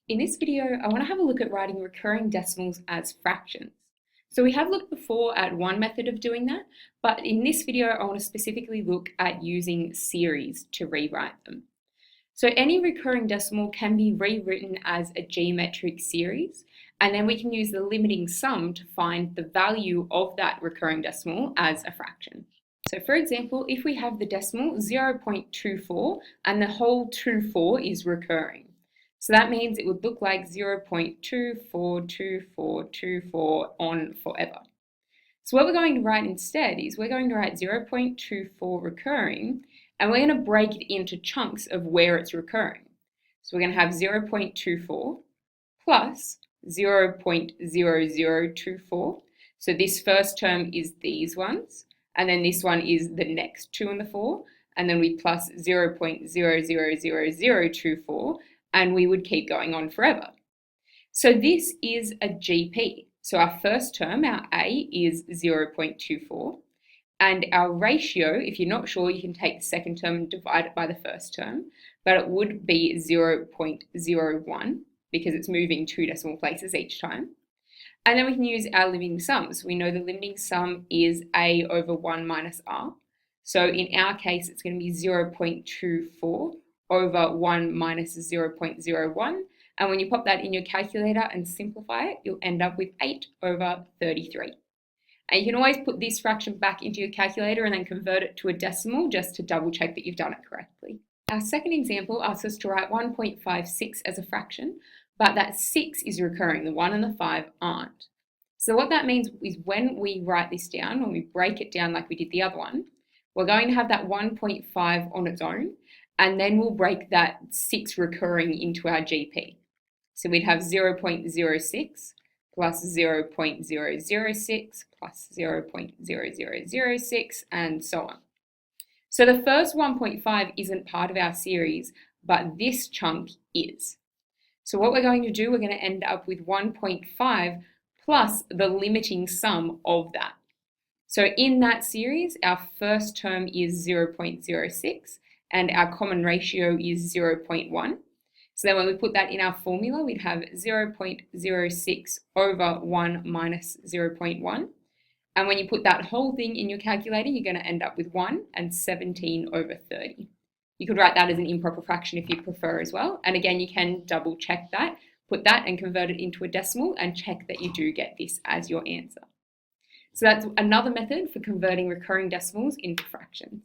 In this video, I want to have a look at writing recurring decimals as fractions. So we have looked before at one method of doing that, but in this video, I want to specifically look at using series to rewrite them. So any recurring decimal can be rewritten as a geometric series, and then we can use the limiting sum to find the value of that recurring decimal as a fraction. So for example, if we have the decimal 0.24 and the whole 24 is recurring, so that means it would look like 0.242424 on forever. So what we're going to write instead is we're going to write 0.24 recurring, and we're going to break it into chunks of where it's recurring. So we're going to have 0.24 plus 0.0024. So this first term is these ones, and then this one is the next 2 and the 4, and then we plus 0.000024, and we would keep going on forever. So this is a GP. So our first term, our A, is 0.24. And our ratio, if you're not sure, you can take the second term and divide it by the first term, but it would be 0.01 because it's moving 2 decimal places each time. And then we can use our limiting sums. We know the limiting sum is A over 1 minus R. So in our case, it's going to be 0.24 over 1 minus 0.01. And when you pop that in your calculator and simplify it, you'll end up with 8 over 33. And you can always put this fraction back into your calculator and then convert it to a decimal just to double check that you've done it correctly. Our second example asks us to write 1.56 as a fraction, but that 6 is recurring, the 1 and the 5 aren't. So what that means is when we write this down, when we break it down like we did the other one, we're going to have that 1.5 on its own, and then we'll break that 6 recurring into our GP. So we'd have 0.06 plus 0.006 plus 0.0006 and so on. So the first 1.5 isn't part of our series, but this chunk is. So what we're going to do, we're going to end up with 1.5 plus the limiting sum of that. So in that series, our first term is 0.06 and our common ratio is 0.1. So then when we put that in our formula, we'd have 0.06 over 1 minus 0.1. And when you put that whole thing in your calculator, you're going to end up with 1 and 17 over 30. You could write that as an improper fraction if you prefer as well. And again, you can double check that, put that and convert it into a decimal and check that you do get this as your answer. So that's another method for converting recurring decimals into fractions.